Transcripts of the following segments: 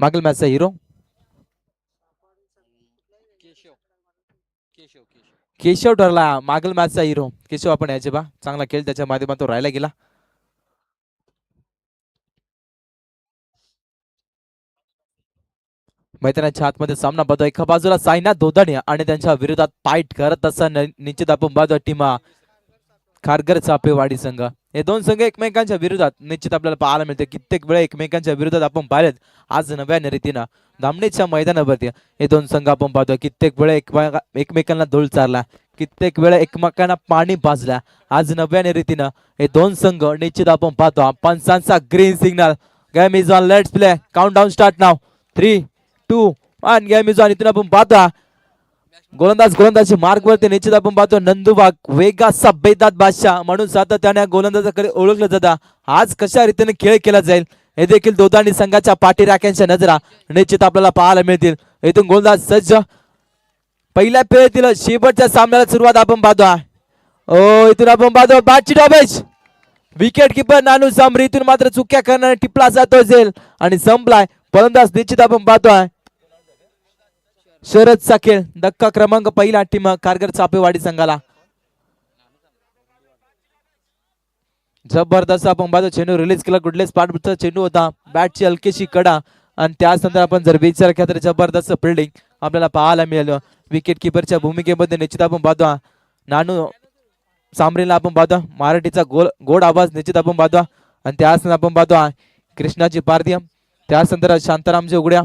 मागील मॅचचा हिरो केशव ठरला मागील मॅचचा हिरो केशव. आपण याचे बा चांगला खेळ त्याच्या माध्यमातून राहायला गेला. मैदानाच्या आतमध्ये सामना बघतो. एका बाजूला साईनाथ दोदाणी आणि त्यांच्या विरोधात फाईट करत असताना निश्चित आपण बाजू टीमा खारघर चापेवाडी संघ. हे दोन संघ एकमेकांच्या विरोधात निश्चित आपल्याला पाहायला मिळते. कित्येक वेळा एकमेकांच्या विरोधात आपण पाहिलेत. आज नव्याने रीतीनं धामणीच्या मैदानावरती हे दोन संघ आपण पाहतो. कित्येक वेळा एकमेकांना धूळ चारला, कित्येक वेळा एकमेकांना पाणी पाजला. आज नव्याने रीतीनं हे दोन संघ निश्चित आपण पाहतो. पंचांचा green signal. Game is on, let's play. Count down start now. 3, 2, 1. Game is on. इथून आपण पाहतो गोलंदाजी मार्ग वरती निश्चित आपण पाहतो. नंदुबाग वेगाचा बेदात बादशाह म्हणून सातत्याने गोलंदाजाकडे ओळखलं जातं. आज कशा रीतीने खेळ केला जाईल हे देखील दोदाणी संघाच्या पाठीराख्यांच्या नजरा निश्चित आपल्याला पाहायला मिळतील. इथून गोलंदाज सज्ज. पहिल्या फेरीतील शेवटच्या सामन्याला सुरुवात आपण पाहतो. इथून आपण पाहतो बॅटची डॅमेज. विकेट किपर नानू सामरी इथून मात्र चुक्या करणारा टिपला जातो झेल आणि संपलाय. फलंदाज निश्चित आपण पाहतोय शरदचा खेळ. धक्का क्रमांक पहिला टीम खारघर चापेवाडी संघाला. जबरदस्त आपण पाहतो चेंडू रिलीज केला. गुडलेस पाठचा चेंडू होता. बॅटची हलकीशी कडा आणि त्यानंतर आपण जर विचार केला तर जबरदस्त फिल्डिंग आपल्याला पाहायला मिळालं. विकेट किपरच्या भूमिकेमध्ये निश्चित आपण पाहतो नानू सामरीला आपण पाहतो. मराठीचा गोड आवाज निश्चित आपण पाहतो. आणि त्यानंतर आपण पाहतो कृष्णाजी पारधी. त्यानंतर शांतारामजी उघड्या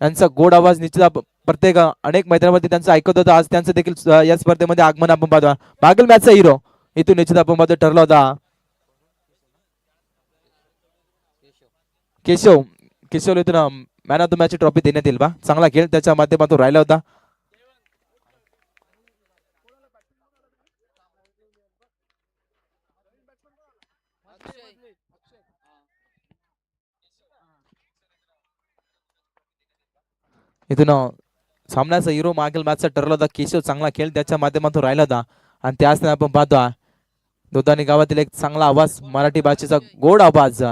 यांचा गोड आवाज निश्चित प्रत्येक अनेक मैदानामध्ये त्यांचं ऐकत होतं. आज त्यांचं देखील या स्पर्धेमध्ये आगमन आपण पाहतो. मागील मॅचचा हिरो इथून निश्चित आपण पाहतो ठरला होता केशव. केशव इथून man of the match trophy देण्यात येईल बा. चांगला खेळ त्याच्या माध्यमातून राहिला होता. इथून सामन्याचा हिरो मागील मॅचचा ठरला होता केशव. चांगला खेळ त्याच्या माध्यमातून राहिला होता. आणि त्याच आपण पाहतो दोदानी गावातील एक चांगला आवाज, मराठी भाषेचा गोड आवाज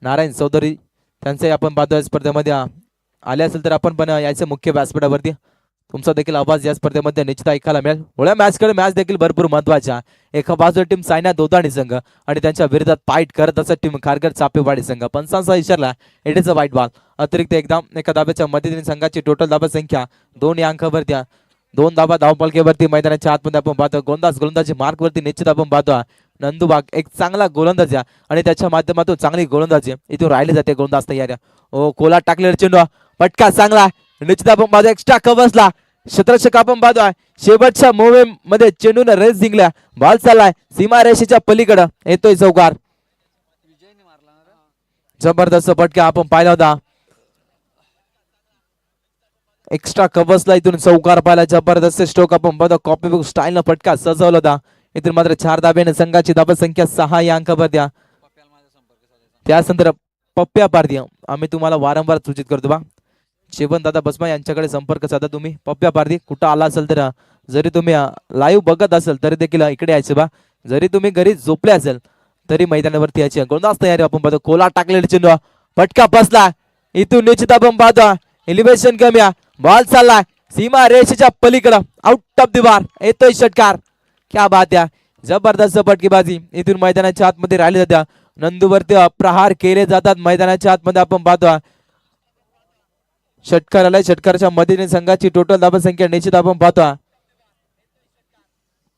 नारायण चौधरी त्यांचे आपण पाहतो स्पर्धेमध्ये आले असेल तर आपण पण यायचं मुख्य व्यासपीठावरती. तुमचा देखील आवाज या स्पर्धेमध्ये निश्चित ऐकायला मिळेल. थोड्या मॅचकडे मॅच देखील भरपूर महत्वाच्या. एका बाजूला टीम साईनाथ दोदाणी संघ आणि त्यांच्या विरोधात फाईट करत असत टीम खारघर चापेवाडी संघ. पंचांचा इशारा. इट इज अ वाईट बॉल. अतिरिक्त एका धाब्याच्या मध्येतील संघाची टोटल धाबा संख्या 2 या अंकावरती. 2 धाबा धावपलकेवरती मैदानाच्या आतमध्ये आपण पाहतो. गोलंदाजी मार्कवरती निश्चित आपण पाहतो नंदुबाग एक चांगला गोलंदाज आणि त्याच्या माध्यमातून चांगली गोलंदाजी इथून राहिली जाते. गोलंदाज तयार. कोला टाकलेला चेंडू पटका चांगला निश्चित आपण पाहतो. एक्स्ट्रा कव्हर्सला क्षेत्ररक्षक आपण पाहतोय. शेवटच्या मोव्हमध्ये चेंडून रेस जिंकल्या. बॉल चाललाय सीमा रेषेच्या पलीकडे. येतोय चौकार. जबरदस्त फटका आपण पाहिला होता. एक्स्ट्रा कव्हर्सला इथून चौकार पाहिला. जबरदस्त स्ट्रोक आपण पाहतो. कॉपी बुक स्टाईल न फटका सजवला होता. इथून मात्र 4 धाब्याने संघाची धाबा संख्या 6 या अंकावर द्या. त्यानंतर पप्प्या पारधी आम्ही तुम्हाला वारंवार सूचित करतो बा. दादा बसमा यांच्याकडे संपर्क साधा तुम्ही. पप्प्या पारधी कुठं आला असेल तर जरी तुम्ही लाईव्ह बघत असेल तरी देखील इकडे यायचं बा. जरी तुम्ही घरी झोपले असेल तरी मैदानावरती यायचे. गोलंदाज तयारी आपण पाहतो. कोला टाकलेला चेंडू फटका बसला. इथून निश्चित आपण पाहतो एलिव्हेशन कमी. बॉल चाललाय सीमा रेषेच्या पलीकडे. Out of the bar. येतोय षटकार. क्या बात आहे. जबरदस्त फटकेबाजी इथून मैदानाच्या आतमध्ये राहिली जाते. नंदूवरती प्रहार केले जातात मैदानाच्या आतमध्ये आपण पाहतो. षटकार आलाय. षटकाराच्या मदतीने संघाची टोटल धाबा संख्या निश्चित आपण पाहतो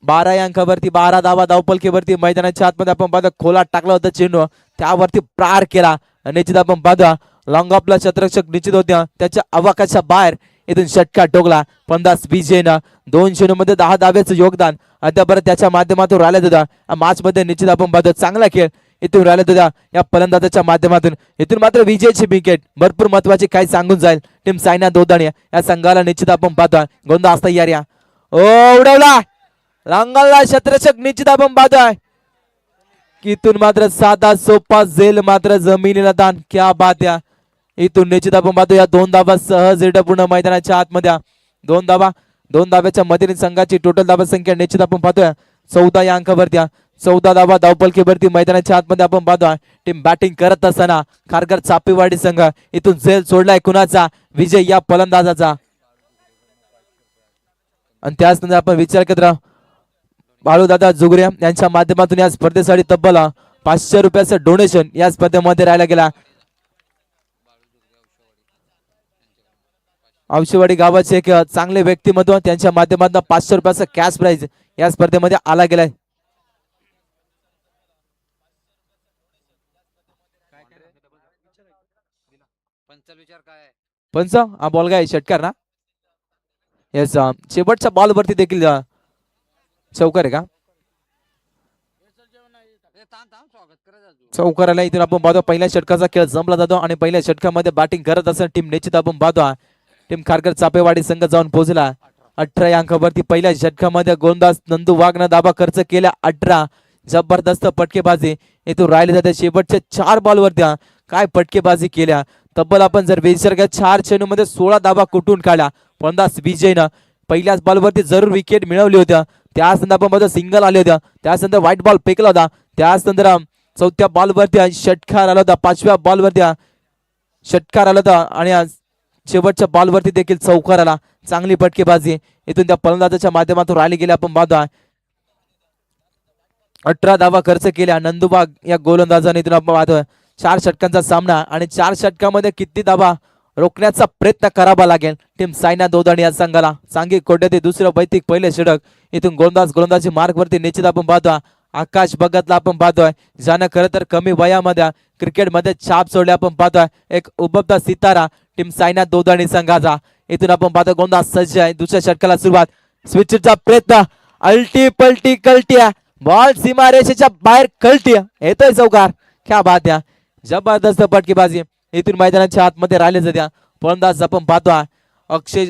12 या अंकावरती. 12 धावा धावपलकेवरती मैदानाच्या आतमध्ये आपण पाहतो. खोला टाकला होता चेंडू त्यावरती प्रहार केला. निश्चित आपण पाहतो लॉंग ऑफला क्षेत्ररक्षक निश्चित होत्या त्याच्या अवकाशाच्या बाहेर इथून षटकार ठोकला. 50-20 जैन 2 चेंडूमध्ये 10 धाब्याचं योगदान अद्यापर्यंत त्याच्या माध्यमातून राहिलं होतं. मॅच मध्ये निश्चित आपण पाहतो चांगला खेळ इथून राहिलं होत्या या फलंदाजाच्या माध्यमातून. इथून मात्र विजयाची विकेट भरपूर महत्वाची काही सांगून जाईल टीम साईनाथ दोदाणी या संघाला निश्चित आपण पाहतो. गोंदाज तयार या. उडवला लांगलला क्षेत्ररक्षक निश्चित आपण पाहतोय. इथून मात्र साधा सोपा झेल मात्र जमिनीला दान. क्या बात या. इथून निश्चित आपण पाहतो या 2 धाबा सहज पूर्ण मैदानाच्या आतमध्ये. 2 धाबा 2 धाब्याच्या मदतीने संघाची टोटल धाबा संख्या निश्चित आपण पाहतोय 14 या अंकावरती. 14 धावा धावपलकीवरती मैदानाच्या आतमध्ये आपण पाहतोय टीम बॅटिंग करत असताना खारघर चापेवाडी संघ इथून झेल सोडलाय कुणाचा विजय या फलंदाजाचा आणि त्याचनंतर आपण विचार केला बाळूदादा जुगरे यांच्या माध्यमातून या स्पर्धेसाठी तब्बल 500 रुपयाचं डोनेशन या स्पर्धेमध्ये राहिला गेला औशेवाडी गावाचे एक चांगले व्यक्तिमत्व त्यांच्या माध्यमातून 500 रुपयाचं कॅश प्राइज या स्पर्धेमध्ये आला गेलाय पंच हा बॉल काय षटकार ना येस शेवटच्या बॉल वरती देखील चौकार आहे का चौकाराला इथून आपण पाहतो पहिल्या षटकाचा खेळ जमला जातो आणि पहिल्या षटकामध्ये बॅटिंग करत असताना टीम निश्चित आपण पाहतो टीम खारघर चापेवाडी संघ जाऊन पोहोचला 18 या अंकावरती पहिल्या षटकामध्ये गोलंदाज नंदू वाघनं दाबा खर्च केला 18 जबरदस्त फटकेबाजी इथून राहिले जाते शेवटच्या 4 बॉल वरती काय फटकेबाजी केल्या तब्बल आपण जर विचार केला 4 चेंडूमध्ये 16 दाबा कुठून काढला फलंदाज विजयनं पहिल्याच बॉलवरती जरूर विकेट मिळवली होत्या त्यानंतर आपण बघतो सिंगल आले होत्या त्यानंतर व्हाईट बॉल फेकला होता त्यानंतर चौथ्या बॉलवरती षटकार आला होता 5व्या बॉलवरती षटकार आला होता आणि शेवटच्या बॉलवरती देखील चौकार आला चांगली फटकेबाजी इथून त्या फलंदाजाच्या माध्यमातून राहिली गेली आपण पाहतो 18 धावा खर्च केल्या नंदुबाग या गोलंदाजाने इथून आपण पाहतोय 4 षटकांचा सामना आणि 4 षटकामध्ये किती धावा रोखण्याचा प्रयत्न करावा लागेल टीम सायना दोदाणी या संघाला सांघिक कोट्यातील दुसरं वैयक्तिक पहिले षटक इथून गोलंदाजी मार्ग वरती निश्चित आपण पाहतो आकाश भगतला आपण पाहतोय ज्यानं खरं तर कमी वयामध्ये क्रिकेटमध्ये छाप सोडले आपण पाहतोय एक उपलब्ध सितारा टीम सायना दोदाणी संघाचा इथून आपण पाहतो गोलंदाज सज्ज आहे दुसऱ्या षटकाला सुरुवात स्विचचा प्रयत्न अल्टी पलटी कलटिया बॉल सीमारेषेच्या बाहेर कलटिया येतोय चौकार क्या बात या जबरदस्त फटकेबाजी इथून मैदानाच्या आतमध्ये राहिले जात्या फलंदाज आपण पाहतोय अक्षय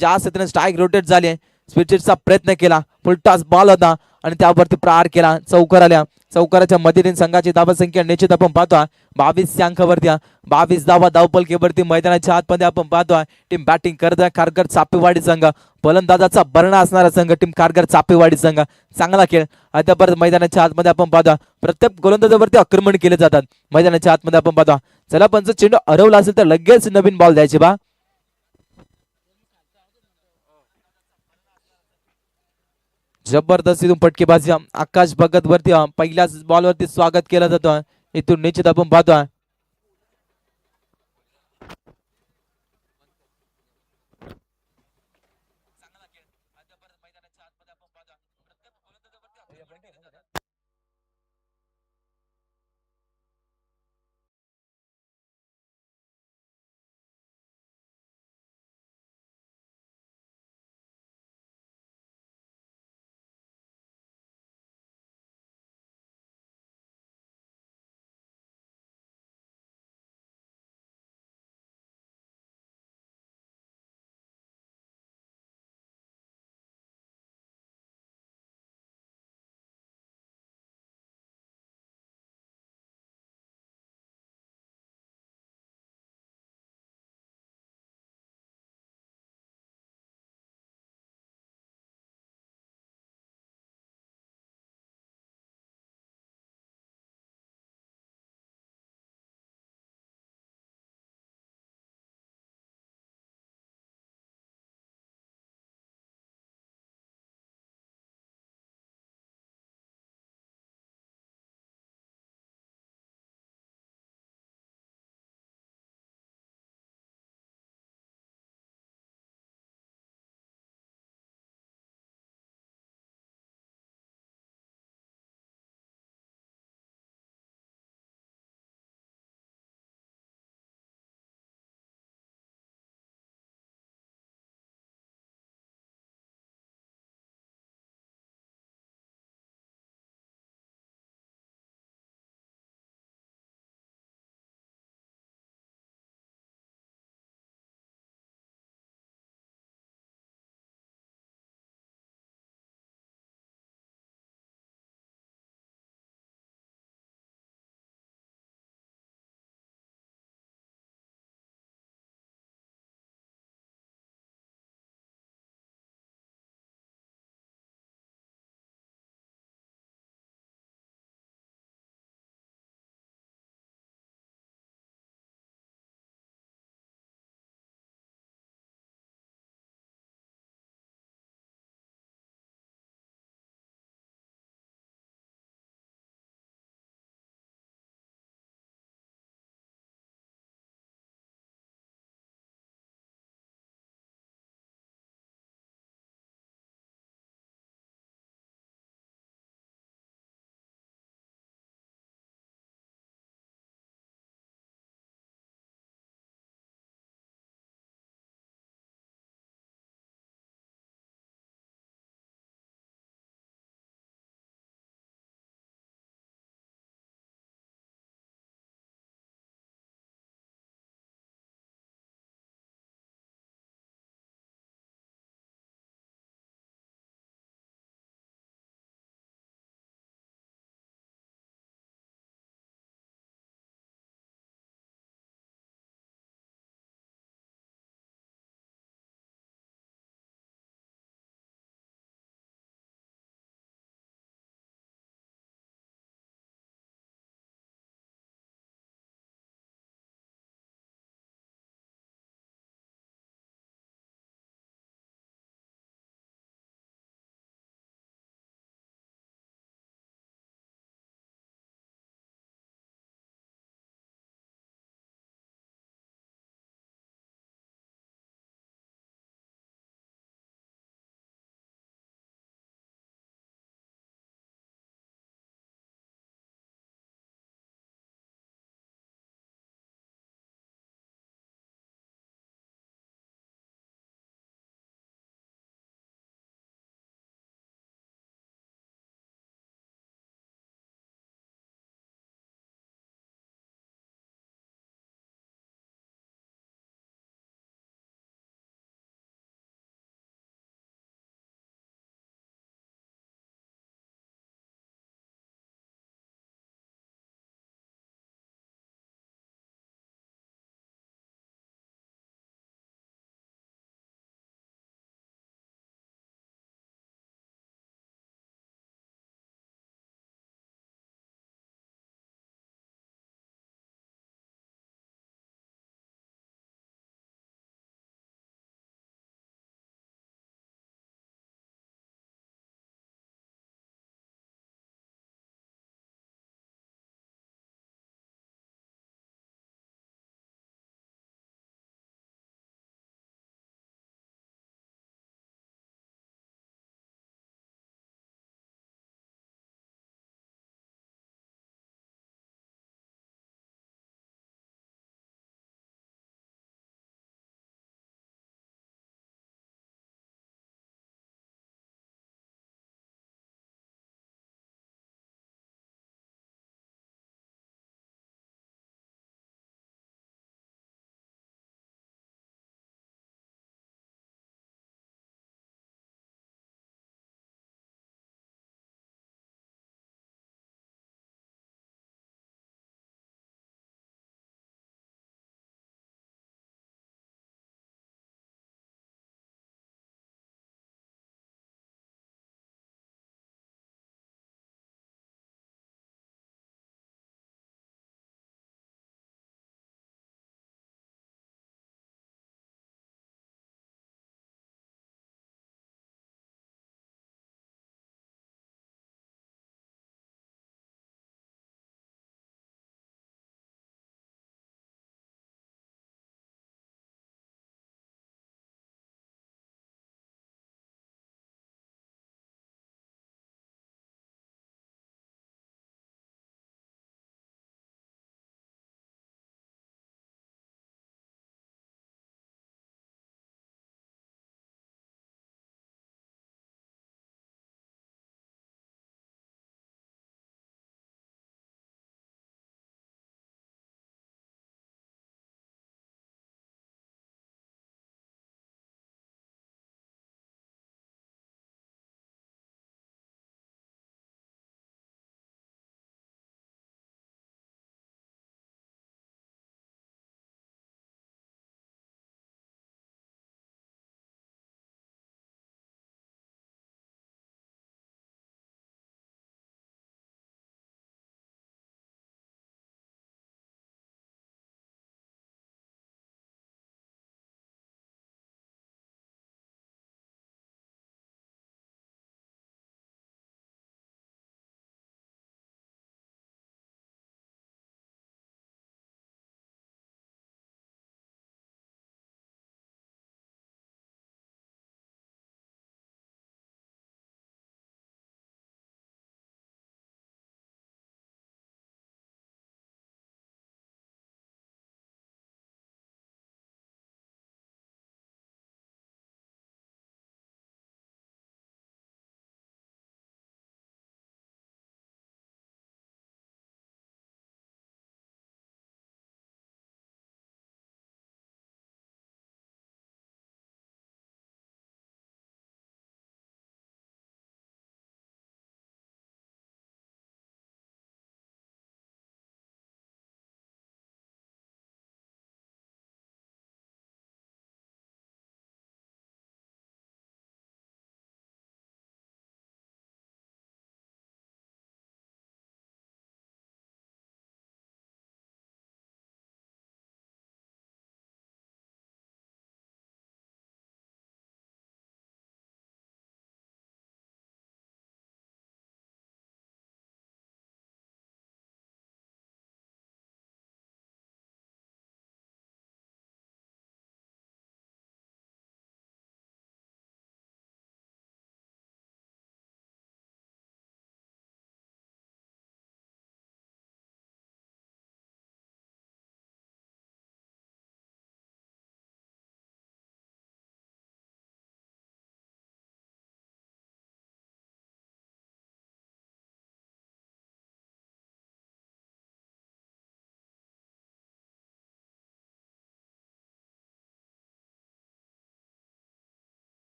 जास्त स्ट्राईक रोटेट झाले स्विचचा प्रयत्न केला फुलटॉस बॉल होता आणि त्यावरती प्रहार केला चौकार आल्या चौकाराच्या मध्येतील संघाची धावा संख्या निश्चित आपण पाहतोय 22 अंकावरती 22 धावा धावपलकीवरती मैदानाच्या आतमध्ये आपण पाहतोय टीम बॅटिंग करत आहे खारघर चापेवाडी संघ फलंदाजाचा भरणा असणारा संघ टीम खारघर चापेवाडी संघ चांगला खेळ अद्यापर्यंत मैदानाच्या आतमध्ये आपण पाहतोय प्रत्येक गोलंदाजावरती आक्रमण केले जातात मैदानाच्या आतमध्ये आपण पाहतोय चला पंच चेंडू हरवला असेल तर लगेच नवीन बॉल द्यायचे बा जबरदस्त इथून फटकेबाजी आकाश भगत वरती पहिल्याच बॉल वरती स्वागत केलं जातं इथून निश्चित आपण पाहतोय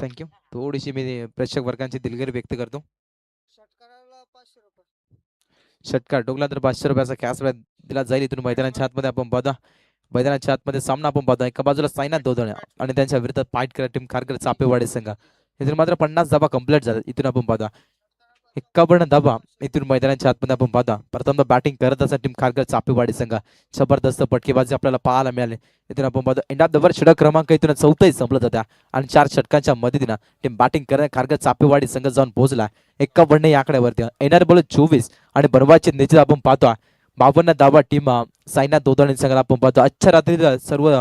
थँक्यू. थोडीशी मी प्रेक्षक वर्गांची दिलगिरी व्यक्त करतो. षटकार टोकला तर 500 रुपयाचा कॅश दिला जाईल. इथून मैदानाच्या आतमध्ये आपण पाहता, मैदानाच्या आतमध्ये सामना आपण पाहतो. एका बाजूला साईनाथ दोदणे आणि त्यांच्या विरुद्ध फाईट करत टीम खारघर चापेवाडी संघ. इथून मात्र 50 धाबा कंप्लीट झाला. इथून आपण पाहता 51 धाबा इथून मैदानाच्या आतमध्ये आपण पाहता. प्रथम बॅटिंग करत असं टीम खारघर चापेवाडी संघ. जबरदस्त पटकेबाजी आपल्याला पाहायला मिळाली. इथून आपण पाहतो एंड ऑफ द ओव्हर षटक क्रमांक इथून 14 संपलत होत्या आणि 4 षटकांच्या मदतीनं टीम बॅटिंग करत खारघर चापेवाडी संघ जाऊन पोहोचला 51 या आकड्यावरती. येणार बॉल 24 आणि बनवायचे निश्चित आपण पाहतो 52 धाबा टीम साईनाथ दोदणे संघाला आपण पाहतो. आजच्या रात्री सर्व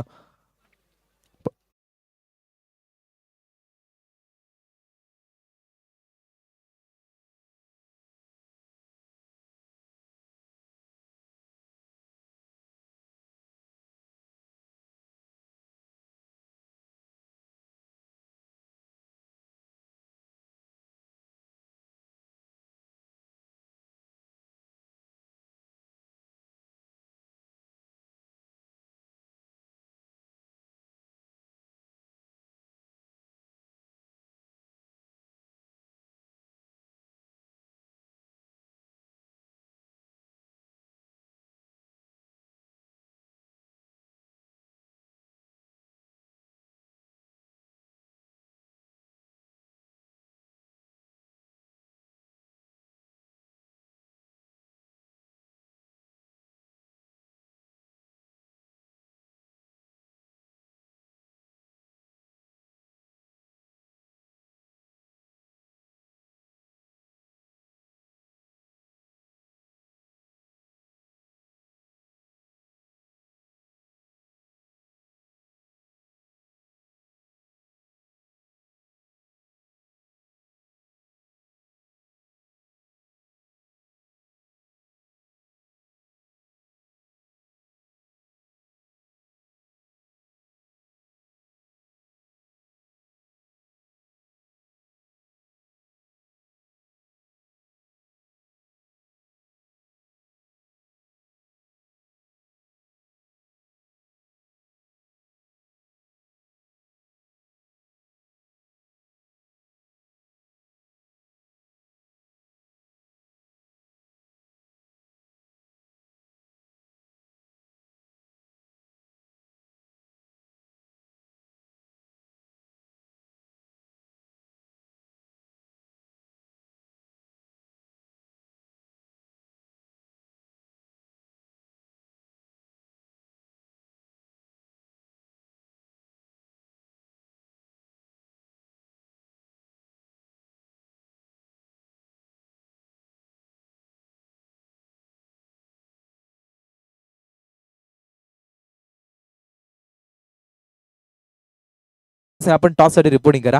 आपण टॉस साठी रिपोर्टिंग करा.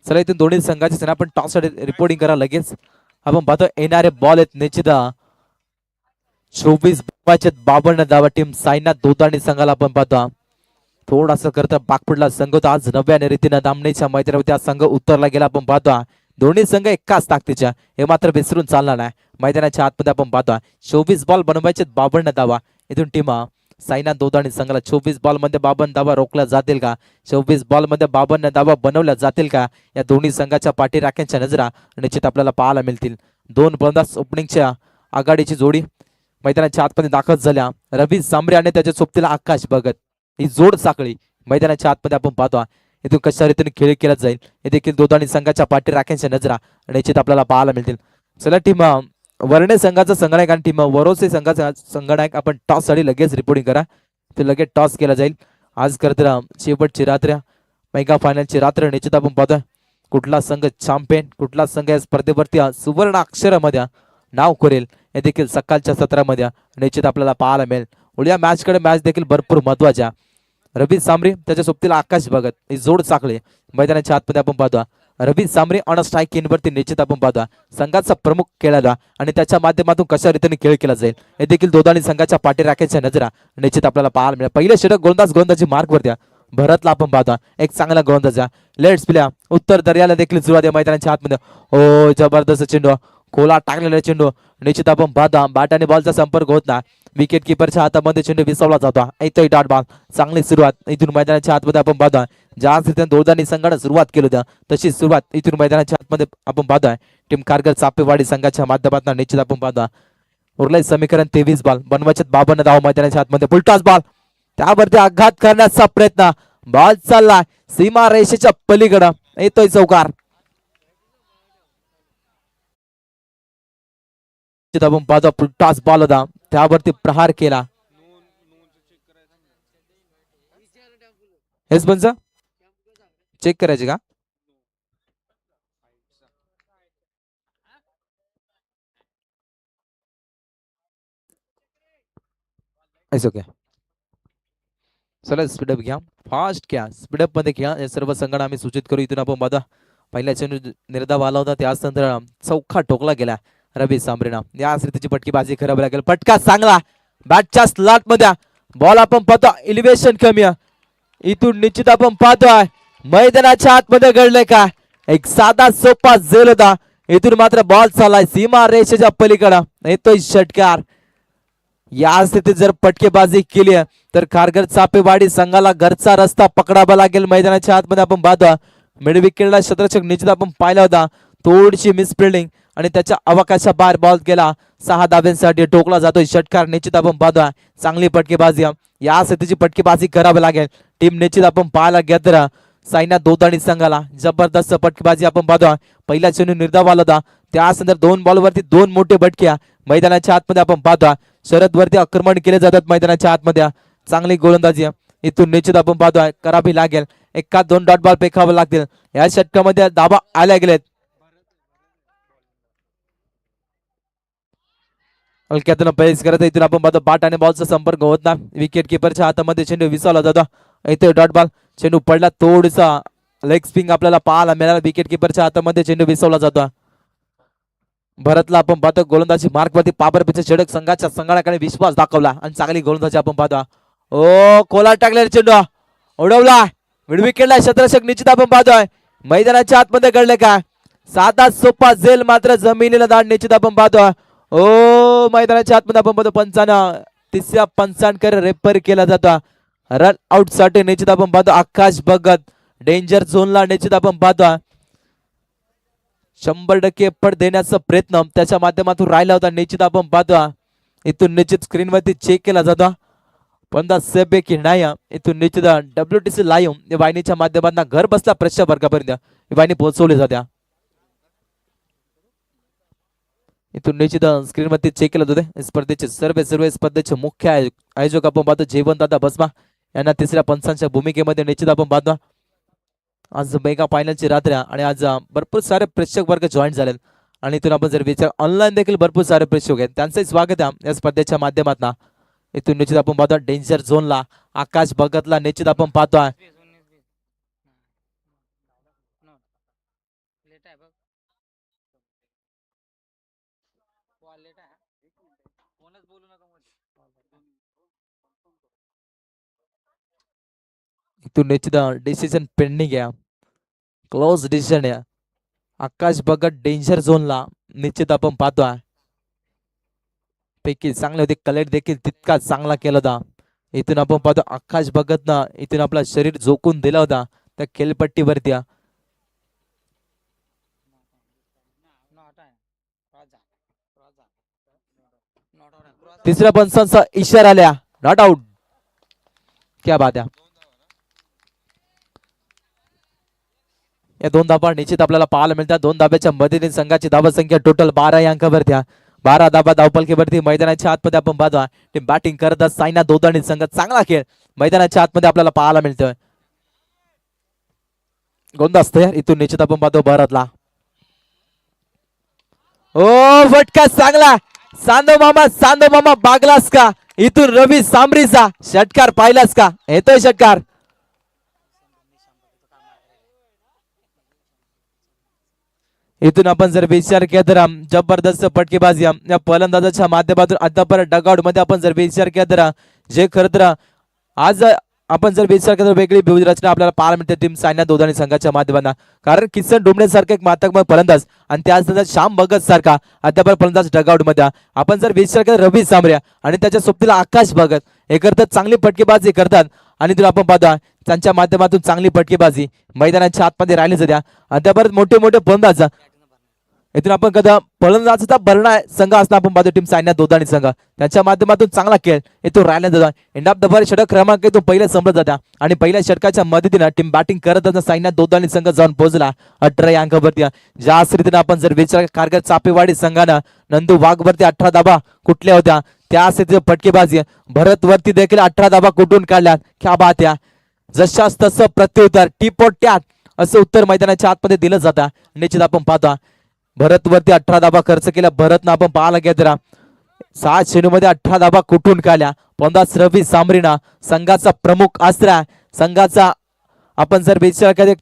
चला इथून दोन्ही संघाचे सेना आपण टॉस साठी रिपोर्टिंग करा लगेच. आपण पाहतो येणारे बॉल आहेत निश्चित 24 52 धावा टीम साईनाथ दोदाणी संघाला आपण पाहतो. थोडासा करता बाग पडला संघ होता आज नव्याने रीतीनं दामणीच्या मैदानावरती हा संघ उतरला गेला. आपण पाहतो दोन्ही संघ एकाच ताकदीच्या, हे मात्र विसरून चालणार नाही. मैदानाच्या आतमध्ये आपण पाहतो 24 बॉल बनवायचे 52 धावा. इथून टीम साईनाथ दोदाणी संघाला 24 बॉल मध्ये 52 धावा रोखल्या जातील का, 24 बॉल मध्ये 52 धावा बनवल्या जातील का, या दोन्ही संघाच्या पाठीराख्यांच्या नजरा निश्चित आपल्याला पाहायला मिळतील. दोन फलंदाज ओपनिंगच्या आघाडीची जोडी मैदानाच्या आतमध्ये दाखल झाल्या. रवी सांबरे आणि त्याच्या सोबतीला आकाश भगत ही जोड साखळी मैदानाच्या आतमध्ये आपण पाहतो. इथून कशा रीतीने खेळ केला जाईल हे देखील दोन्ही संघाच्या पाठीराख्यांच्या नजरा निश्चित आपल्याला पाहायला मिळतील. चला टीम वर्णे संघाचा संगणक आणि टीम वरोसे संघाचा संगणक आपण टॉस साठी लगेच रिपोर्टिंग करा. ते लगेच टॉस केला जाईल. आज करत शेवटची रात्र मेगा फायनलची रात्र निश्चित आपण पाहतोय कुठला संघ चॅम्पियन, कुठला संघ या स्पर्धेवरती सुवर्ण अक्षरामध्ये नाव करेल हे देखील सकाळच्या सत्रामध्ये निश्चित आपल्याला पाहायला मिळेल. उद्या मॅचकडे मॅच देखील भरपूर महत्वाच्या. रवी सांबरे त्याच्या सोबतीला आकाश भगत ही जोड साखळी मैदानाच्या आतमध्ये आपण पाहतो. रवी सांबरे ऑन स्ट्राईक इनवरती निश्चित आपण पाहतो संघाचा प्रमुख खेळाडू आणि त्याच्या माध्यमातून कशा रीतीने खेळ केला जाईल हे देखील दोन्ही संघाच्या पाठीराख्यांच्या नजरा निश्चित आपल्याला पाहायला मिळेल. पहिले षटक गोलंदाजी मार्कवरती भरतला आपण पाहतो एक चांगला गोलंदाज. लेट्स प्ले उत्तर दर्याला देखील सुरुवात मैदानाच्या आतमध्ये. ओ जबरदस्त चेंडू खोला टाकलेला चेंडू निश्चित आपण पाहतो बॅट आणि बॉलचा संपर्क होत नाही. विकेट किपरच्या हातामध्ये चेंडू विसवला जातो. इथं डॉट बॉल चांगली सुरुवात इथून मैदानाच्या आतमध्ये आपण पाहतोय. ज्या रीतीने दोघांनी संघाने सुरुवात केली होती तशी सुरुवात इथून मैदानाच्या आतमध्ये आपण पाहतोय. टीम कारगर चापेवाडी संघाच्या माध्यमातून निश्चित आपण पाहतोय. उरले समीकरण 23 बॉल बनवायचे 52 धाव मैदानाच्या आतमध्ये. फुलटॉस बॉल त्यावरती आघात करण्याचा प्रयत्न. बॉल चालला सीमा रेषेच्या पलीकडे येतोय चौकार. आपण पाहतो फुलटॉस बॉल होता त्यावरती प्रहार केला. हेच पण चेक करायचे का? ओके चला स्पीडअप घ्या फास्ट घ्या स्पीडअप मध्ये घ्या. या सर्व संघांना आम्ही सूचित करू. इथून आपण बघा पहिल्या चेंडू निर्धाव आला होता त्याच नंतर चौका ठोकला गेला रवी सांबरेना. या स्थितीची पटकीबाजी खराब लागेल. पटका चांगला बॅटच्या स्लॉट मध्ये बॉल आपण पाहतो एलिव्हेशन कमी इथून निश्चित आपण पाहतोय मैदानाच्या आतमध्ये घडले का एक साधा सोपा झेल होता. इथून मात्र बॉल चाललाय सीमा रेषेच्या पलीकडे येतोय षटकार. या स्थितीत जर पटकेबाजी केली तर खारघर चापेवाडी संघाला घरचा रस्ता पकडावा लागेल. मैदानाच्या आतमध्ये आपण पाहतो मिड विकेटला शतरक्षक निश्चित आपण पाहिला होता. थोडीशी मिसफिल्डिंग आणि त्याच्या अवकाशा बाहेर बॉल गेला. 6 धाब्यांसाठी टोकला जातोय षटकार. निश्चित आपण पाहतोय चांगली पटकेबाजी. या स्थितीची पटकेबाजी करावी लागेल. टीम निश्चित आपण पाहायला घेत सायना दोदाणी संघाला जबरदस्त पटकेबाजी आपण पाहतोय. पहिला चेंडू निर्धाव आला होता त्यानंतर 2 बॉलवरती 2 मोठे बटक्या मैदानाच्या आतमध्ये आपण पाहतोय. शरद वरती आक्रमण केले जातात मैदानाच्या आतमध्ये. चांगली गोलंदाजी इथून निश्चित आपण पाहतोय करावी लागेल. 1-2 डॉट बॉल फेकावे लागतील. या षटकामध्ये धाबा आल्या गेलेत. हलक्यातून पेस करत इथून आपण पाहतो बॅट आणि बॉलचा संपर्क होत ना. विकेट किपरच्या हातामध्ये चेंडू विसवला जातो. इथे डॉट बॉल चेंडू पडला थोडसा लेग स्पिन आपल्याला पाहायला मिळाला. विकेट किपरच्या हातामध्ये चेंडू विसवला जातो. भरतला आपण पाहतो गोलंदाजी मार्क वरती पाबर पिचे षटक संघाच्या संघाकडे विश्वास दाखवला आणि चांगली गोलंदाजी आपण पाहतो. ओ कोला टाकलेला चेंडू उडवला मिड विकेटला शतरक्षक निश्चित आपण पाहतोय मैदानाच्या आतमध्ये घडले का साधा सोपा झेल मात्र जमिनीला दाड निश्चित आपण पाहतोय. ओ मैदानाच्या आतमध्ये आपण पाहतो पंचानं तिसऱ्या पंचांकडे रेफर केला जातो. रन आउट साठी निश्चित आपण पाहतो आकाश भगत डेंजर झोनला निश्चित आपण पाहतो 100% पट देण्याचा प्रयत्न त्याच्या माध्यमातून राहिला होता. निश्चित आपण पाहतो इथून निश्चित स्क्रीनवरती चेक केला जातो पण सेफ की नाही. इथून निश्चित WTC लाईव्ह वाहिनीच्या माध्यमातून घर बसल्या प्रेक्षक वर्गापर्यंत वाहिनी पोहोचवली जात्या. इथून निश्चित स्क्रीनवरती चेक केलं जाते. स्पर्धेचे सर्व स्पर्धेचे मुख्य आयोजक आपण पाहतो जयवंत दादा बसमा यांना तिसऱ्या पंचांच्या भूमिकेमध्ये निश्चित आपण पाहतो. आज मेगा फायनलची रात्र आणि आज भरपूर सारे प्रेक्षक वर्ग जॉईन झाले आणि इथून आपण जर विचार ऑनलाईन देखील भरपूर सारे प्रेक्षक आहेत त्यांचे स्वागत आहे या स्पर्धेच्या माध्यमातून. इथून निश्चित आपण पाहतो डेंजर झोनला आकाश भगतला निश्चित आपण पाहतोय. इथून निश्चित डिसिजन पेंडिंग आहे क्लोज डिसिजन आहे. आकाश भगत डेंजर झोनला निश्चित आपण पाहतोय पैकी चांगले होते. कलेक्ट देखील तितका चांगला केला होता. इथून आपण पाहतो आकाश भगत ना इथून आपला शरीर झोकून दिला होता त्या खेळपट्टीवरती. तिसऱ्या पंचांचा इशारा आल्या नॉट आउट. क्या बात आहे. या 2 धाबा निश्चित आपल्याला पाहायला मिळतात. 2 धाब्याच्या मदतीने संघाची धावा संख्या टोटल 12 या अंकावरती 12 धाबा धावपलकीवरती मैदानाच्या आतमध्ये आपण पाहतो टीम बॅटिंग करत सायना दोदाणी संघ चांगला खेळ मैदानाच्या आतमध्ये आपल्याला पाहायला मिळतोय. गोंदास तयार. इथून निश्चित आपण पाहतो भरतला ओ फटका चांगला सांदो मामा बागलास का. इथून रवी सांबरीचा षटकार पाहिलास का येतोय षटकार. इथून आपण जर विचार केला तर जबरदस्त फटकेबाजी या फलंदाजाच्या माध्यमातून आतापर्यंत डगआउट मध्ये आपण जर विचार केला तर जे खरं तर आज आपण जर विचार केला तर वेगळी व्यूहरचना आपल्याला पाहायला मिळते टीम सायना दोदाणी संघाच्या माध्यमातून. कारण किसन डोंबणे सारखा एक मातकमय फलंदाज आणि त्याच श्याम भगत सारखा अद्याप फलंदाज डगआउट मध्ये. आपण जर विचार केला रवी सामऱ्या आणि त्याच्या सोबतीला आकाश भगत हे करतात चांगली फटकेबाजी करतात आणि तुला आपण पाहतो त्यांच्या माध्यमातून चांगली फटकेबाजी मैदानाच्या आतमध्ये राहिली जात्या. अद्याप मोठे मोठे फलंदाज इथून आपण कदा फलंदाजाचा भरणा संघ असला आपण पाहतो टीम सायना दोदाणी संघ त्यांच्या माध्यमातून चांगला खेळ येतो राहिला जातो. एंड ऑफ द बॉल षटक क्रमांक तो पहिल्या संपला जाता आणि पहिल्या षटकाच्या मदतीने टीम बॅटिंग करत असताना सायना दोदाणी संघ जाऊन पोहोचला 18 अंकावरती. ज्याच रीतीने आपण जर विचार कारगर चापेवाडी संघानं नंदू वाघवरती 18 धाबा कुठल्या होत्या त्याच फटकेबाजी भरत वरती देखील 18 धाबा कुठून काढल्यात. क्या बात या जशाच तसं प्रत्युत्तर टिपोट ट्याट असं उत्तर मैदानाच्या आतमध्ये दिलं जातं. निश्चित आपण पाहतो भरत वरती 18 धाबा खर्च केल्या. भरतनं आपण पाहायला गेलं तर 6 चेंडूमध्ये 18 धाबा कुठून काढल्या. फलंदाज रवी सामरीना संघाचा प्रमुख अस्त्र संघाचा आपण जर विचार केला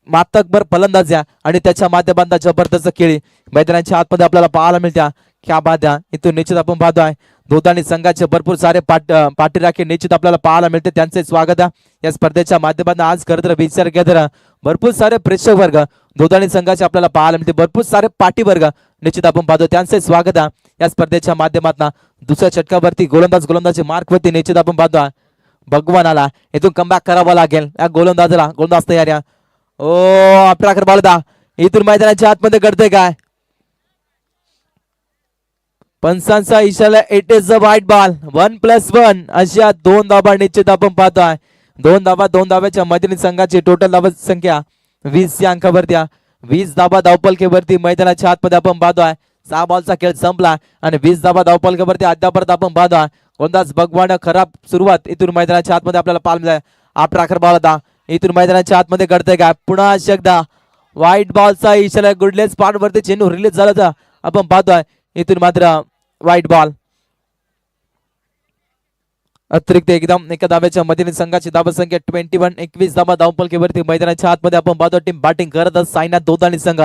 मातकभर फलंदाज आणि त्याच्या माध्यमातून जबरदस्त खेळी मैदानाच्या आतमध्ये आपल्याला पाहायला मिळत्या. क्या बाध्या इथून निश्चित आपण पाहतोय दोदाणी संघाचे भरपूर सारे पाठीराखे निश्चित आपल्याला पाहायला मिळते. त्यांचे स्वागत या स्पर्धेच्या माध्यमातून. आज खरं तर विचार केला तर भरपूर सारे प्रेक्षक वर्ग दोदाणी संघाचे आपल्याला पाहायला मिळते. भरपूर सारे पाठी वर्ग निश्चित आपण पाहतो त्यांचे स्वागत या स्पर्धेच्या माध्यमातून. दुसऱ्या षटकावरती गोलंदाजी मार्क वरती निश्चित आपण पाहतो भगवान आला इथून कमबॅक करावा लागेल या गोलंदाज तयार ओ आपला कर बालदा इथून मैदानाच्या आतमध्ये घडतंय काय पंचांचा इशारा इट इज अ वाईट बॉल 1+1 अशा 2 धाबा निश्चित आपण पाहतोय. 2 धाब्याच्या मदतीने संघाची टोटल धावा संख्या 20 या अंकावरती 20 धाबा धावपलकेवरती मैदानाच्या आतमध्ये आपण पाहतोय. 6 बॉलचा खेळ संपला आणि 20 धाबा धावपलकेवरती अद्यापर्यंत आपण पाहतोय. गोलंदाज भगवान खराब सुरुवात इथून मैदानाच्या आतमध्ये आपल्याला पाहायला मिळाली. आपला आखर बॉल होता इथून मैदानाच्या आतमध्ये घडतंय काय पुन्हा एकदा व्हाईट बॉलचा इशारा गुडलेस स्पॉट वरती चेंडू रिलीज झाला तर आपण पाहतोय इथून मात्र व्हाईट बॉल. अतिरिक्त एकदम एका धाब्याच्या मदतीने संघाची धावा संख्या 21 21 धाबा धावपलकेवरती मैदानाच्या आतमध्ये आपण पाहतो. टीम बॅटिंग करत सायना दोदाणी संघ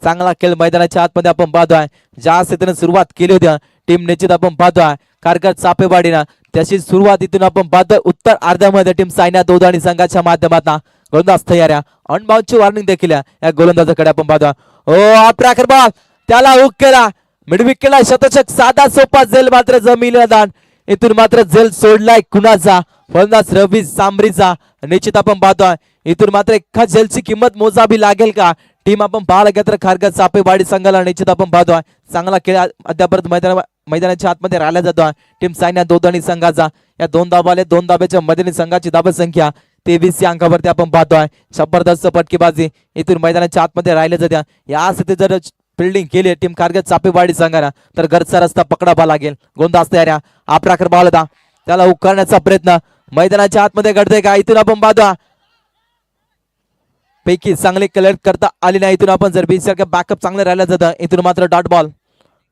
चांगला खेळ मैदानाच्या आतमध्ये आपण पाहतोय. ज्या स्थितीने सुरुवात केली होती टीम निश्चित आपण पाहतोय कारगर चापेवाडीनं त्याची सुरुवात इथून आपण पाहतोय. उत्तर अर्ध्यामध्ये टीम सायना दोदाणी संघाच्या माध्यमातून गोलंदाज तयार अनबाउंडची वॉर्निंग देखील या गोलंदाजाकडे आपण पाहतोय. ओ आपला बॉल त्याला हुक केला मिडविकेटला शतचक साधा सोपा झेल मात्र जमिनीला दान इथून मात्र झेल सोडलाय कुणाचा फलंदाज रवी सामरीचा. निश्चित आपण पाहतोय इथून मात्र एका झेलची किंमत मोजावी लागेल का टीम आपण पाहायला गेलं तर खारघर चापेवाडी संघाला निश्चित आपण पाहतोय चांगला खेळ अद्यापर्यंत मैदानाच्या आतमध्ये राहिला जातोय. टीम सायना दोदाणी संघाचा या 2 धाबाले 2 धाब्याच्या मदतीने संघाची धाबा संख्या 23 या अंकावरती आपण पाहतोय. जबरदस्त फटकेबाजी इथून मैदानाच्या आतमध्ये राहिल्या जात्या. या स्थितीत जर फिल्डिंग केली टीम कारगर चापेवाडी संघाला तर घरचा रस्ता पकडावा लागेल. गोलंदाज तयार आपला आखर बॉल होता त्याला उकरण्याचा प्रयत्न मैदानाच्या आतमध्ये घडतंय का इथून आपण पाहतो पैकी चांगले कलेक्ट करता आली नाही. इथून आपण जर बीच बॅकअप चांगलं राहिलं जातं इथून मात्र डॉट बॉल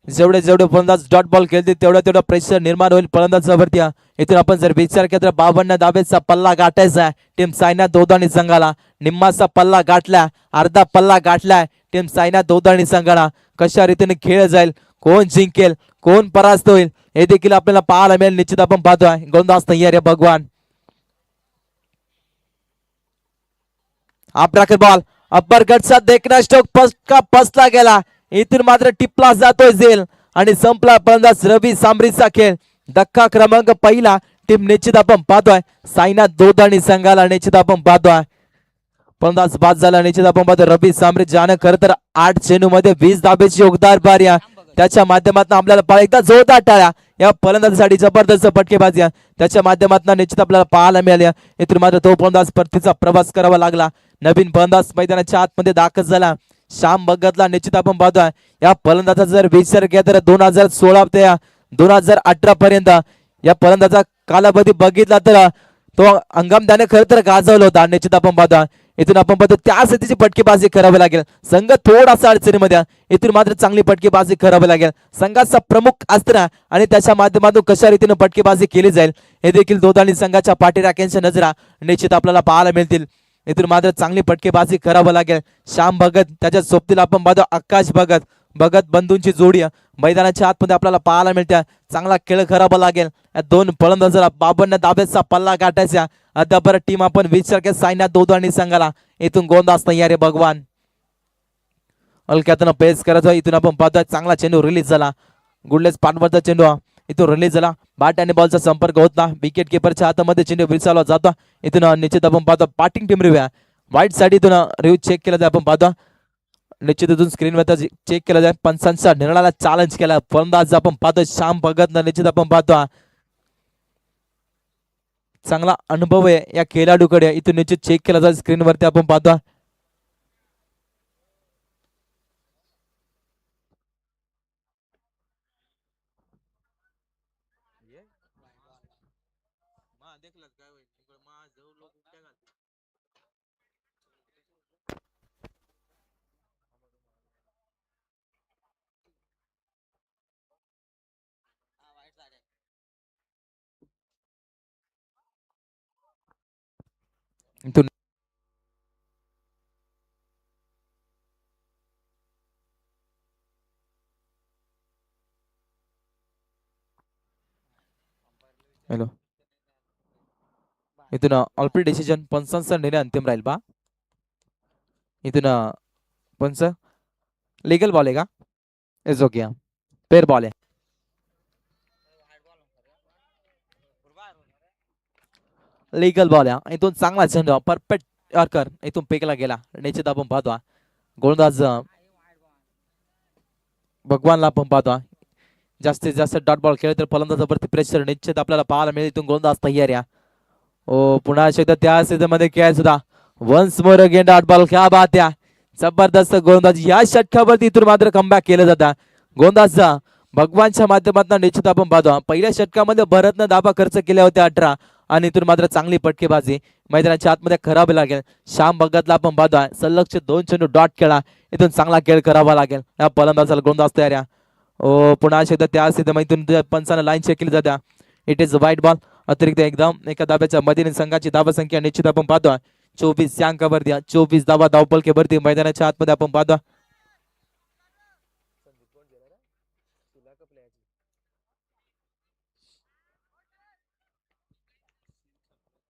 जेवढे फलंदाज डॉट बॉल खेळतील तेवढं प्रेशर निर्माण होईल फलंदाजावरती. इथून आपण जर विचार केला तर 52 धाब्याचा पल्ला गाठायचा आहे टीम सायना दोदाणी संघाला. निम्माचा पल्ला गाठला अर्धा पल्ला गाठलाय टीम सायना दोदाणी संघाला. कशा रीतीने खेळ जाईल कोण जिंकेल कोण परास्त होईल हे देखील आपल्याला पाहायला मिळेल. निश्चित आपण पाहतोय गोलंदाज तयार आहे भगवान. आपला बॉल अप्पर कटचा देखना स्ट्रोक पस्का पसला गेला इथून मात्र टिपला जातोय झेल आणि संपला फलंदाज रवी सामरीचा खेळ. धक्का क्रमांक पहिला टीम निश्चित आपण पाहतोय सायना दोदाणी संघाला. निश्चित आपण पाहतोय फलंदाज बाद झाला निश्चित आपण पाहतोय रवी सामरी ज्यानं खरं तर 8 चेंडू मध्ये 20 धाब्याची योगदार बारी त्याच्या माध्यमातून आपल्याला एकदा जोरदार टाळ्या या फलंदाजासाठी जबरदस्त फटकेबाजी त्याच्या माध्यमातून निश्चित आपल्याला पाहायला मिळाल्या. इथून मात्र तो फलंदाज परतीचा प्रवास करावा लागला. नवीन फलंदाज मैदानाच्या आतमध्ये दाखल झाला श्याम भगतला. निश्चित आपण पाहतोय या फलंदाजा जर विचार केला तर 2016 ते 2018 पर्यंत या फलंदाजा कालावधी बघितला तर तो अंगम त्याने खरं तर गाजवला होता. निश्चित आपण पाहतोय इथून आपण पाहतो त्या स्थितीची फटकेबाजी करावी लागेल. संघ थोडासा अडचणीमध्ये इथून मात्र चांगली फटकेबाजी करावी लागेल. संघाचा प्रमुख अस्त्र आणि त्याच्या माध्यमातून कशा रीतीने फटकेबाजी केली जाईल हे देखील दोदाणी संघाच्या पाठीराख्यांच्या नजरा निश्चित आपल्याला पाहायला मिळतील. इथून मात्र चांगली फटकेबाजी करावं लागेल. श्याम भगत त्याच्या सोबतीला आपण पाहतो आकाश भगत भगत बंधूंची जोडी मैदानाच्या आतमध्ये आपल्याला पाहायला मिळते. चांगला खेळ करावा लागेल. या दोन फलंदाजाला बाबांना दाब्याचा पल्ला गाठायचा. अद्याप टीम आपण विचार साईनाथ दोदाणी संघाला इथून गोंदास तयार आहे. भगवान हलक्यातून पेस करायचं. इथून आपण पाहतोय चांगला चेंडू रिलीज झाला. गुडलेस पाठवरचा चेंडू इथून रिलीज झाला. बॅट आणि बॉलचा संपर्क होत ना. विकेट किपरच्या हातामध्ये चेंडू विचारला जातो. इथून निश्चित आपण पाहतो बॅटिंग टीम रिव्ह्यू वाईट साईड इथून रिव्ह्यू चेक केला जाय. आपण पाहतो निश्चित इथून स्क्रीनवर चेक केला जाय. पंचांचा निर्णयाला चॅलेंज केला फलंदाज आपण पाहतो श्याम भगत. निश्चित आपण पाहतो चांगला अनुभव आहे या खेळाडूकडे. इथून निश्चित चेक केला जाय. स्क्रीनवरती आपण पाहतो इथून हॅलो इथून ऑलरेडी डिसिजन पंचांचा निर्णय अंतिम राहील बा. इथून पंच लीगल बॉल आहे का? इज ओके पेर बॉल आहे. लीगल बॉल आहे. इथून चांगला चेंडू परफेक्ट यॉर्कर इथून पेकला गेला. निश्चित आपण पाहतो गोलंदाज भगवानला आपण पाहतो जास्तीत जास्त डॉट बॉल खेळ तर फलंदाजावरती प्रेशर निश्चित आपल्याला पाहायला मिळेल. इथून गोलंदाज तयार आहे. ओ पुन्हा एकदा त्या सीझनमध्ये खेळ सुद्धा once more again dot ball. क्या बात आहे. जबरदस्त गोलंदाज या षटकावरती इथून मात्र कमबॅक केलं जातं. गोलंदाज भगवानच्या माध्यमातून निश्चित आपण पाहतो पहिल्या षटकामध्ये भरतनं धाबा खर्च केल्या होत्या 18 आणि इथून मात्र चांगली पटकेबाजी मैदानाच्या आतमध्ये करावी लागेल. श्याम भगतला आपण पाहतोय सलग 2 चेंडू डॉट खेळा. इथून चांगला खेळ करावा लागेल या फलंदाजाला. गोलंदाज तयार आहे. ओ पुन्हा एकदा त्या स्थितीतून पंचांना लाईन चेक केली जाते. It is white ball. अतिरिक्त एकदम एका धाब्याच्या मदतीने संघाची धावा संख्या निश्चित आपण पाहतोय 24 या अंकावरती 24 धावा धावपलकेवरती मैदानाच्या आतमध्ये आपण पाहतो.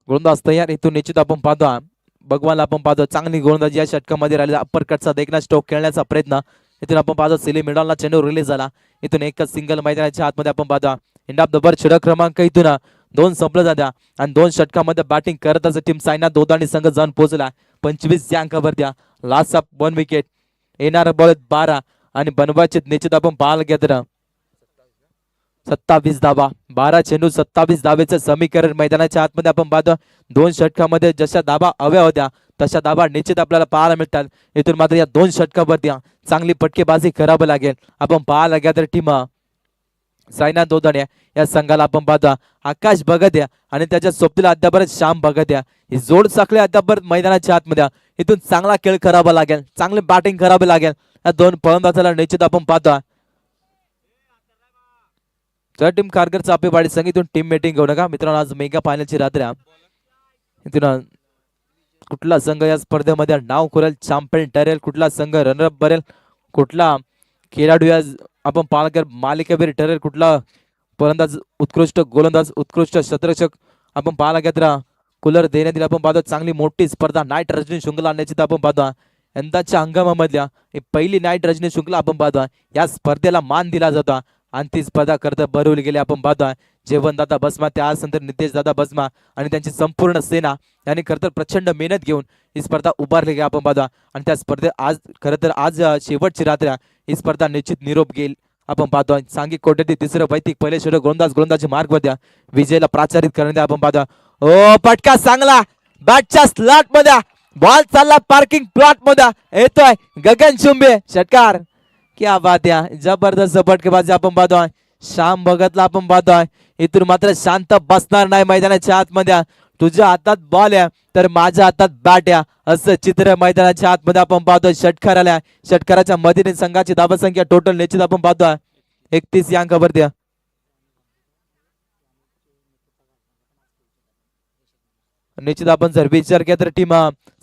गोलंदाज तयार. इथून निश्चित आपण पाहतो भगवानला आपण पाहतो चांगली गोलंदाजी या षटकामध्ये राहिलेला. अप्पर कटचा देखना स्ट्रोक खेळण्याचा प्रयत्न. इथून आपण पाहतो सिली मिडॉलला चेंडू रिलीज झाला. इथून एकच सिंगल मैदानाच्या आतमध्ये आपण पाहतो. एंड ऑफ द ओव्हर षटक क्रमांक इथून 2 संपलं जात्या आणि 2 षटकामध्ये बॅटिंग करत असं टीम साईनाथ दोदाणी संघ जाऊन पोहोचला 25 या अंकावरती. Last of 1 wicket. येणारा बॉल 12 आणि बनवायचे निश्चित आपण पाहायला घेतलं 27 धावा. 12 चेंडू 27 धावेचं समीकरण मैदानाच्या आतमध्ये आपण पाहतो. 2 षटकामध्ये जशा धावा हव्या होत्या तशा धावा निश्चित आपल्याला पाहायला मिळतात. इथून मात्र या 2 षटकावरती चांगली पटकेबाजी करावी लागेल. आपण पाहायला घ्या तर टीम साईनाथ दोदाणे या संघाला आपण पाहतो आकाश भगत या आणि त्याच्या सोबतीला अद्यापर्यंत श्याम भगत या ही जोड साखळी अद्यापर्यंत मैदानाच्या आतमध्ये. इथून चांगला खेळ करावा लागेल. चांगली बॅटिंग करावी लागेल या 2 फलंदाजाला निश्चित आपण पाहतो. तर टीम कारगरचा आपेवाडी संघ इथून टीम मीटिंग घेऊ नका मित्रांनो. आज मेगा फायनलची रात्र इथून कुठला संघ या स्पर्धेमध्ये नाव करेल चॅम्पियन ठरेल, कुठला संघ रनरअप बनेल, कुठला खेळाडू या आपण पालकर मालिकेवीर ठरेल, कुठला फलंदाज उत्कृष्ट गोलंदाज उत्कृष्ट शतरक्षक आपण पाहायला घेत कूलर देण्यात येईल. आपण पाहतो चांगली मोठी स्पर्धा नाईट रजनी शृंखला आणण्याची आपण पाहतो. यंदाच्या हंगामामधल्या पहिली नाईट रजनी शृंखला आपण पाहतो. या स्पर्धेला मान दिला जातो आणि ती स्पर्धा करता भरवली गेली आपण पाहतोय. जेवणदादा बसमा त्यानंतर नितेश दादा बसमा आणि त्यांची संपूर्ण सेना यांनी खरं तर प्रचंड मेहनत घेऊन ही स्पर्धा उभारली गेली आपण पाहतो. आणि त्या स्पर्धेत आज खरं तर आज शेवटची रात्र ही स्पर्धा निश्चित निरोप घेईल आपण पाहतोय. सांघिक कोट्यातील तिसरं वैतिक पहिले षटक गोलंदाजी मार्ग मध्ये विजयला प्राचारित करण्यात आपण पाहतो. ओ पटका चांगला बॅटच्या स्लॉट मध्ये बॉल चालला पार्किंग प्लॉट मध्ये येतोय गगन चुंबे षटकार. क्या बात आहे. जबरदस्त फटकेबाजी आपण पाहतोय. श्याम भगतला आपण पाहतोय इथून मात्र शांत बसणार नाही मैदानाच्या आतमध्ये. तुझ्या हातात बॉल आहे तर माझ्या हातात बॅट आहे असं चित्र मैदानाच्या आतमध्ये आपण पाहतोय. षटकार आल्या. षटकाराच्या मदतीने संघाची धावा संख्या टोटल निश्चित आपण पाहतोय 31 या अंकावरती. निश्चित आपण जर विचार केला तर टीम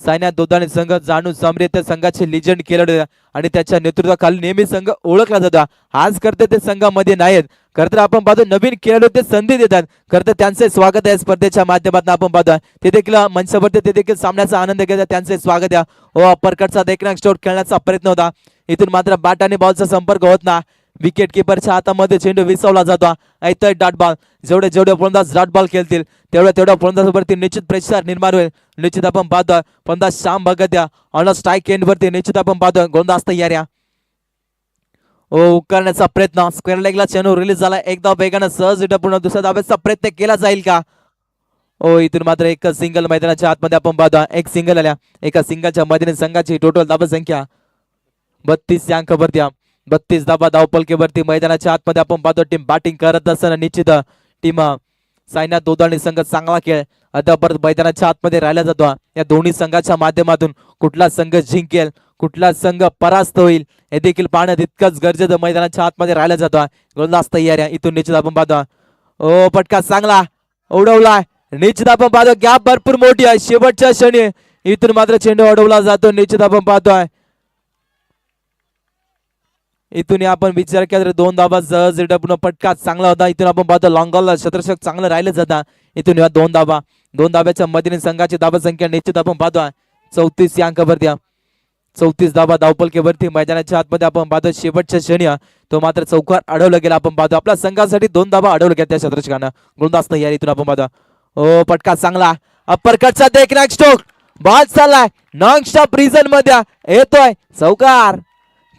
सायनाथ दोदाणी संघ जाणू समरे त्या संघाचे लिजंड खेळाडू आणि त्याच्या नेतृत्वाखाली नेहमी संघ ओळखला जातो. आज करते ते संघामध्ये नाहीत, खरं आपण पाहतो नवीन खेळाडू ते संधी देतात. खरं तर त्यांचे स्वागत आहे स्पर्धेच्या माध्यमातून. आपण पाहतो ते देखील मंचावरती ते देखील सामन्याचा आनंद घेतात. त्यांचे स्वागत आहे. ओ अपरकटचा देखील स्ट्रोक खेळण्याचा प्रयत्न होता. इथून मात्र बॅट आणि बॉलचा संपर्क होत ना. विकेट किपरच्या हातामध्ये चेंडू विसवला जातो. ऐतोय डॉट बॉल. जेवढे फलंदाज डॉट बॉल खेळतील तेवढ्या फलंदाजावरती निश्चित प्रेशर निर्माण होईल. निश्चित आपण पाहतो फलंदाज श्याम भगत या ऑन स्ट्राईक एंड वरती निश्चित आपण पाहतो गोलंदाज तयार या. ओ करण्याचा प्रयत्न स्क्वेअर लेगला चेंडू रिलीज झाला. एकदा वेगानं सहज पूर्ण दुसऱ्या धाब्याचा प्रयत्न केला जाईल का. ओ इथून मात्र एक सिंगल मैदानाच्या आतमध्ये आपण पाहतो. एक सिंगल आल्या. एका सिंगलच्या मधील संघाची टोटल धाबा संख्या 32 या अंकावरती. 32 धाबा धावपलकेवरती मैदानाच्या आतमध्ये आपण पाहतो. टीम बॅटिंग करत असताना निश्चित टीम सायनाथ दोदाणी संघ चांगला खेळ अद्यापर्यंत मैदानाच्या आतमध्ये राहिला जातो. या दोन्ही संघाच्या माध्यमातून कुठला संघ जिंकेल कुठला संघ परास्त होईल हे देखील पाहणं तितकंच गरजेचं मैदानाच्या आतमध्ये राहिला जातो. गोलंदाज तयार आहे. इथून निश्चित आपण पाहतो. ओ पटका चांगला उडवलाय. निश्चित आपण पाहतो गॅप भरपूर मोठी आहे. शेवटच्या क्षणी इथून मात्र चेंडू अडवला जातो. निश्चित आपण पाहतोय इथून आपण विचार केला तर 2 धाबा सहज पूर्ण पटका चांगला होता. इथून आपण पाहतो लॉंग बॉल शतरक्षक चांगलं राहिलं जाता. इथून या 2 धाब्याच्या मधील संघाची धाबा संख्या निश्चित आपण पाहतोय 34 या अंकावरती. 34 धाबा धावपलकेवरती मैदानाच्या आतमध्ये आपण पाहतो. शेवटच्या क्षणी तो मात्र चौकार अडवला गेला. आपण पाहतो आपल्या संघासाठी 2 धाबा अडवलं गेला त्या शतरक्षकांना. गोलंदाज तयार. इथून आपण पाहतो ओ पटका चांगला अपरकटचा देखील स्ट्रोक बॉल चाललाय नॉन स्टॉप रिझन मध्ये येतोय चौकार.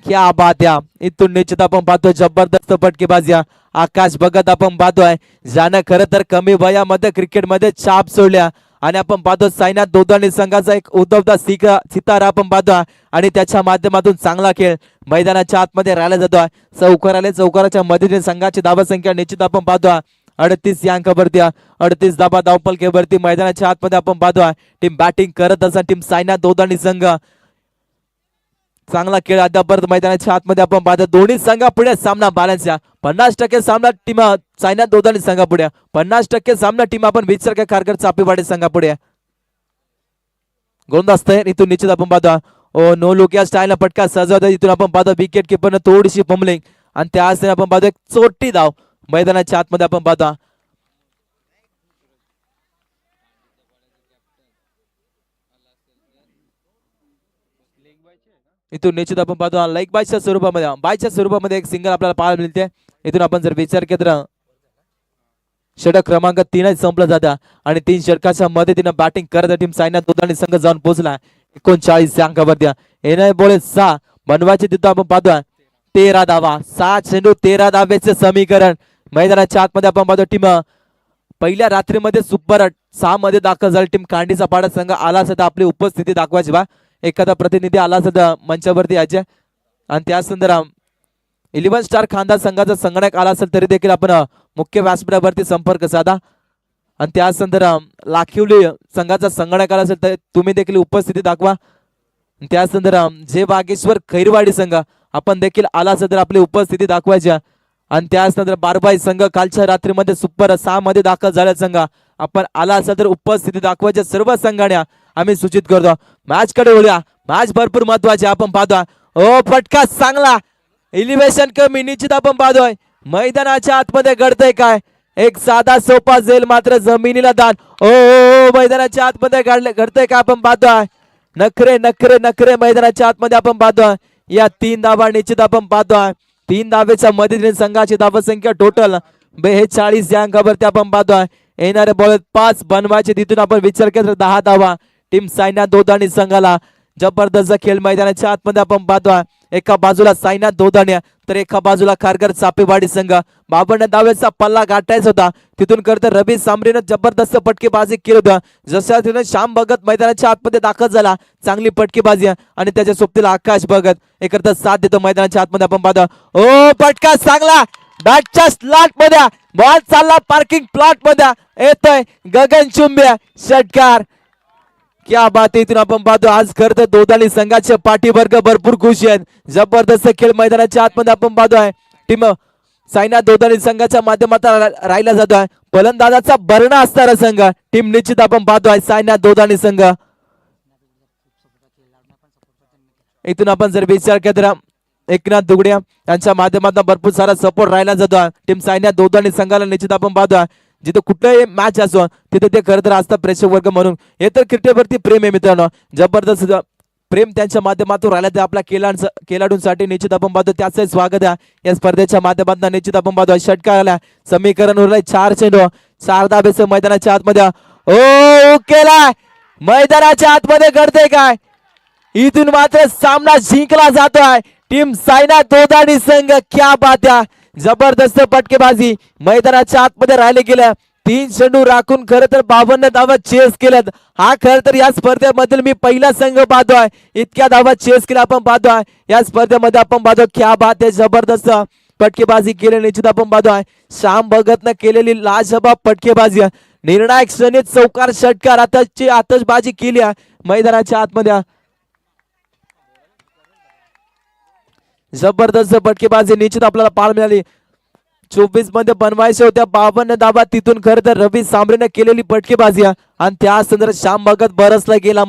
क्या बात या. इथून निश्चित आपण पाहतोय जबरदस्त फटकेबाजी आकाश भगत आपण पाहतोय ज्यानं खरं तर कमी वयामध्ये क्रिकेटमध्ये छाप सोडल्या आणि आपण पाहतो सायनाथ दोदाणी संघाचा एक उद्धवता सितारा आपण पाहतोय आणि त्याच्या माध्यमातून चांगला खेळ मैदानाच्या आतमध्ये राहिला जातोय. चौकाराच्या मधील संघाची धावा संख्या निश्चित आपण पाहतोय 38 या अंकावरती. 38 धाबा धावपलकेवरती मैदानाच्या आतमध्ये आपण पाहतोय. टीम बॅटिंग करत असताना टीम सायनाथ दोदाणी संघ चांगला खेळ अद्यापर्यंत मैदानाच्या आतमध्ये आपण पाहतो. दोन्ही संघा पुढे सामना बॅलन्स या. 50% सामना टीम सायनाथ दोदाणी संघा पुढे. 50% सामना टीम आपण विचार काय खारघर चापेवाडी संघा पुढे. गोलंदाज तयार. इथून निश्चित आपण पाहतो ओ नो लुक या स्टाईलला पटका सजवता. इथून आपण पाहतो विकेट किपरनं थोडीशी पमलिंग आणि त्या आपण पाहतो एक चोटी धाव मैदानाच्या आतमध्ये आपण पाहतो. इथून निश्चित आपण पाहतो लाईक बायच्या स्वरूपामध्ये एक सिंगल आपल्याला पाहायला मिळते. इथून आपण जर विचार केला तर षटक क्रमांक 3 संपलं जातं आणि 3 षटकाच्या मदतीनं बॅटिंग करत टीम सायनाथ दोदाणी संघ जाऊन पोहोचला 39 अंकावरती. एनआय बोले 6 बनवायचे तिथं आपण पाहतोय 13 धावा. 6 चेंडू 13 धाब्याचे समीकरण मैदानाच्या आतमध्ये आपण पाहतो. टीम पहिल्या रात्रीमध्ये सुपर 6 मध्ये दाखल झाली. टीम कांडीचा पाडा संघ आला असता आपली उपस्थिती दाखवायची बा. एखादा प्रतिनिधी आला असता मंचावरती यायचे आणि त्या संदर्भात 11 स्टार खानदार संघाचा संगणक आला असेल तरी देखील आपण मुख्य व्यासपीठावरती संपर्क साधा आणि त्या संदर्भात लाखिवली संघाचा संगणक आला असेल तर तुम्ही देखील उपस्थिती दाखवा. त्या संदर्भात जे बागेश्वर खैरवाडी संघ आपण देखील आला असेल तर आपली उपस्थिती दाखवायची आणि त्यानंतर बारबाई संघ कालच्या रात्रीमध्ये सुपर 6 मध्ये दाखल झाला संघ आपण आला असेल तर उपस्थिती दाखवायच्या सर्व संघांना आम्ही सूचित करतो. मॅच कडे वळूया. मॅच भरपूर महत्वाची आपण पाहतो. ओ फटका चांगला एलिव्हेशन कमी निश्चित आपण पाहतोय मैदानाच्या आतमध्ये घडतंय काय. एक साधा सोपा झेल मात्र जमिनीला दान. ओ मैदानाच्या आतमध्ये घडतंय काय आपण पाहतोय. नखरे नखरे नखरे मैदानाच्या आतमध्ये आपण पाहतोय. या 3 धावा निश्चित आपण पाहतोय. 3 धावेच्या मदतीने संघाची धावा संख्या टोटल 42 या अंकावरती आपण पाहतोय. येणारे बॉल 5 बनवायचे तिथून आपण विचार केला 10 धावा टीम सायनाथ दोदाणी संघाला. जबरदस्त खेळ मैदानाच्या आतमध्ये आपण पाहतोय. एका बाजूला सायनाथ दोदाणी तर एका बाजूला खारघर चापेवाडी संघ. 52 धावेचा पल्ला गाठायचा होता तिथून करता रवी सांबरेनं जबरदस्त पटकेबाजी केली होती. जशा तिने श्याम भगत मैदानाच्या आतमध्ये दाखल झाला चांगली पटकेबाजी आणि त्याच्या सोबतीला आकाश भगत एकरता साथ देतो मैदानाच्या आतमध्ये आपण पाहतो. ओ पटका चांगला बॅटच्या स्लॉट मध्ये बॉल चालला पार्किंग प्लॉट मध्ये येतोय गगनचुंबी षटकार. क्या बात आहे. इथून आपण पाहतो आज खरं तर दोदाणी संघाचे पाठीवर्ग भरपूर खुश आहेत. जबरदस्त खेळ मैदानाच्या आतमध्ये आपण पाहतोय. टीम सायनाथ दोदाणी संघाच्या माध्यमातून राहिला जातोय. फलंदाजाचा भरणा असणारा संघ टीम निश्चित आपण पाहतोय सायनाथ दोदाणी संघ. इथून आपण जर विचार केला तर एकनाथ दुगड्या यांच्या माध्यमातून भरपूर सारा सपोर्ट राहिला जातो टीम सायनाथ दोदाणी संघाला. निश्चित आपण पाहतोय जिथे कुठलाही मॅच असो तिथे ते खरं तर असतात प्रेक्षक वर्ग म्हणून. हे तर क्रिकेटवरती प्रेम आहे मित्रांनो. जबरदस्त प्रेम त्यांच्या माध्यमातून राहिला ते आपल्या खेळाडूंसाठी. निश्चित आपण पाहतो त्याचं स्वागत आहे या स्पर्धेच्या माध्यमातून. निश्चित आपण पाहतो षटकाराला समीकरण उरलाय 4 चेंडू 4 धाबेसह मैदानाच्या आतमध्ये ओ केलाय. मैदानाच्या आतमध्ये घडतंय काय. इथून मात्र सामना जिंकला जातोय टीम सायनाथ दोदाणी संघ. क्या बात आहे. जबरदस्त फटकेबाजी मैदानाच्या आतमध्ये राहिले गेल्या. 3 चेंडू राखून खरं तर 52 धावा चेस केल्यात. हा खरं तर या स्पर्धेमधील मी पहिला संघ पाहतोय इतक्या धावा चेस केल्या आपण पाहतोय या स्पर्धेमध्ये. आपण पाहतो क्या बात आहे. जबरदस्त फटकेबाजी केली. निश्चित आपण पाहतोय श्याम भगतनं केलेली लाजवाब फटकेबाजी. निर्णायक क्षणी चौकार षटकार आतषबाजी केली मैदानाच्या आतमध्ये. जबरदस्त फटकेबाजी निश्चित आपल्याला पाहायला मिळाली. 24 मध्ये बनवायच्या होत्या 52 धावा. तिथून खरं तर रवी सांबरेने केलेली फटकेबाजी आणि त्या संदर्भात श्याम भगत बरसला गेला.